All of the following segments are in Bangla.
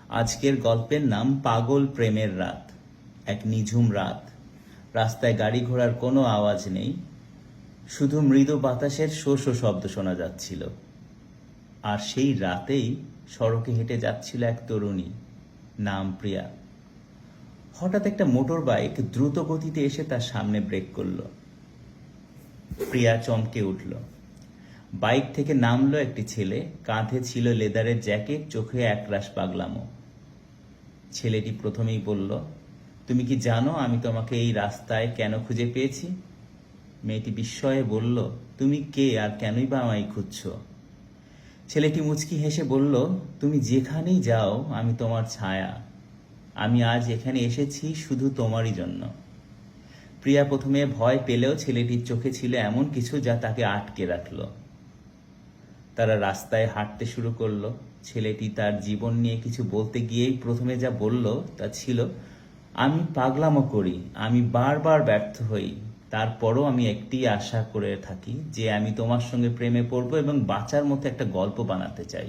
আজকের গল্পের নাম পাগল প্রেমের রাত। এক নিঝুম রাত, রাস্তায় গাড়ি ঘোড়ার কোনো আওয়াজ নেই, শুধু মৃদু বাতাসের শো শো শব্দ শোনা যাচ্ছিল। আর সেই রাতেই সড়কে হেঁটে যাচ্ছিল এক তরুণী, নাম প্রিয়া। হঠাৎ একটা মোটর বাইক দ্রুত গতিতে এসে তার সামনে ব্রেক করলো। প্রিয়া চমকে উঠল। বাইক থেকে নামলো একটি ছেলে, কাঁধে ছিল লেদারের জ্যাকেট, চোখে একরাশ পাগলামো। ছেলেটি প্রথমেই বলল, তুমি কি জানো আমি তোমাকে এই রাস্তায় কেন খুঁজে পেয়েছি? মেয়েটি বিস্ময়ে বলল, তুমি কে আর কেনই বা আমায় খুঁজছো? ছেলেটি মুচকি হেসে বলল, তুমি যেখানেই যাও আমি তোমার ছায়া। আমি আজ এখানে এসেছি শুধু তোমারই জন্য। প্রিয়া প্রথমে ভয় পেলেও ছেলেটির চোখে ছিল এমন কিছু যা তাকে আটকে রাখল। তারা রাস্তায় হাঁটতে শুরু করলো। ছেলেটি তার জীবন নিয়ে কিছু বলতে গিয়েই প্রথমে যা বলল তা ছিল, আমি পাগলামো করি, আমি বারবার ব্যর্থ হই, তারপরও আমি একটি আশা করে থাকি যে আমি তোমার সঙ্গে প্রেমে পড়ব এবং বাঁচার মতো একটা গল্প বানাতে চাই।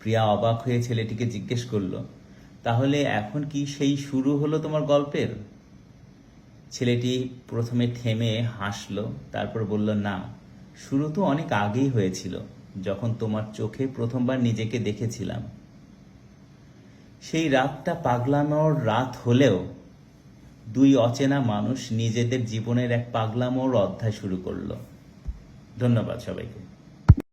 প্রিয়া অবাক হয়ে ছেলেটিকে জিজ্ঞেস করলো, তাহলে এখন কি সেই শুরু হলো তোমার গল্পের? ছেলেটি প্রথমে থেমে হাসলো, তারপর বলল, না, শুরু তো অনেক আগেই হয়েছিল, যখন তোমার চোখে প্রথমবার নিজেকে দেখেছিলাম। সেই রাতটা পাগলামোর রাত হলেও দুই অচেনা মানুষ নিজেদের জীবনের এক পাগলামোর অধ্যায় শুরু করলো। ধন্যবাদ সবাইকে।